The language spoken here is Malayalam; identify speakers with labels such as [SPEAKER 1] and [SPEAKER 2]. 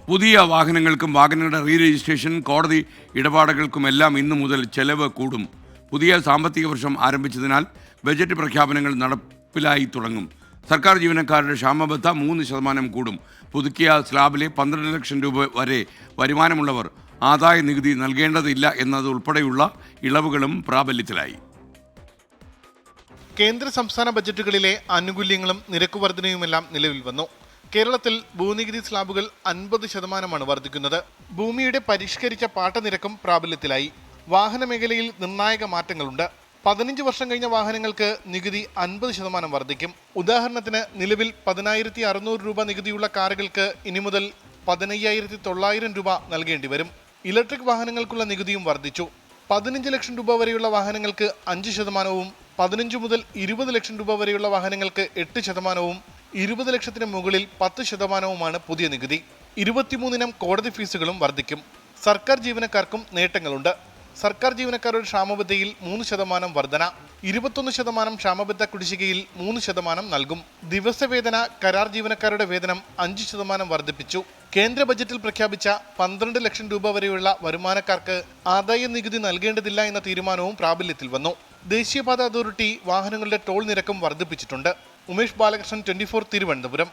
[SPEAKER 1] പുതിയ വാഹനങ്ങൾക്കും വാഹനങ്ങളുടെ റീ രജിസ്ട്രേഷൻ കോടതി ഇടപാടുകൾക്കുമെല്ലാം ഇന്നു മുതൽ ചെലവ് കൂടും. പുതിയ സാമ്പത്തിക വർഷം ആരംഭിച്ചതിനാൽ ബജറ്റ് പ്രഖ്യാപനങ്ങൾ നടപ്പിലായി തുടങ്ങും. സർക്കാർ ജീവനക്കാരുടെ ക്ഷാമബത്ത 3% കൂടും. പുതുക്കിയ സ്ലാബിലെ 12 ലക്ഷം രൂപ വരെ വരുമാനമുള്ളവർ ആദായ നികുതി നൽകേണ്ടതില്ല എന്നതുൾപ്പെടെയുള്ള ഇളവുകളും പ്രാബല്യത്തിലായി.
[SPEAKER 2] കേന്ദ്ര സംസ്ഥാന ബജറ്റുകളിലെ ആനുകൂല്യങ്ങളും നിരക്ക് വർധനയുമെല്ലാം നിലവിൽ വന്നു. കേരളത്തിൽ ഭൂനികുതി സ്ലാബുകൾ 50% വർദ്ധിക്കുന്നത്. ഭൂമിയുടെ പരിഷ്കരിച്ച പാട്ടനിരക്കും പ്രാബല്യത്തിലായി. വാഹന മേഖലയിൽ നിർണായക മാറ്റങ്ങളുണ്ട്. 15 വർഷം കഴിഞ്ഞ വാഹനങ്ങൾക്ക് നികുതി 50% വർദ്ധിക്കും. ഉദാഹരണത്തിന് നിലവിൽ 10,600 രൂപ നികുതിയുള്ള കാറുകൾക്ക് ഇനി മുതൽ 15,900 രൂപ നൽകേണ്ടി വരും. ഇലക്ട്രിക് വാഹനങ്ങൾക്കുള്ള നികുതിയും വർദ്ധിച്ചു. 15 ലക്ഷം രൂപ വരെയുള്ള വാഹനങ്ങൾക്ക് 5%, 15 മുതൽ 20 ലക്ഷം രൂപ വരെയുള്ള വാഹനങ്ങൾക്ക് 8%, 20 ലക്ഷത്തിന് മുകളിൽ 10%മാണ് പുതിയ നികുതി. 23 കോടതി ഫീസുകളും വർദ്ധിക്കും. സർക്കാർ ജീവനക്കാർക്കും നേട്ടങ്ങളുണ്ട്. സർക്കാർ ജീവനക്കാരുടെ ക്ഷാമബത്തയിൽ 3% വർധന, 21% ക്ഷാമബത്ത കുടിശ്ശികയിൽ 3% നൽകും. ദിവസവേതന കരാർ ജീവനക്കാരുടെ വേതനം 5% വർദ്ധിപ്പിച്ചു. കേന്ദ്ര ബജറ്റിൽ പ്രഖ്യാപിച്ച 12 ലക്ഷം രൂപ വരെയുള്ള വരുമാനക്കാർക്ക് ആദായ നികുതി നൽകേണ്ടതില്ല എന്ന തീരുമാനവും പ്രാബല്യത്തിൽ വന്നു. ദേശീയപാത അതോറിറ്റി വാഹനങ്ങളുടെ ടോൾ നിരക്കും വർദ്ധിപ്പിച്ചിട്ടുണ്ട്. ഉമേഷ് ബാലകൃഷ്ണൻ, 24 തിരുവനന്തപുരം.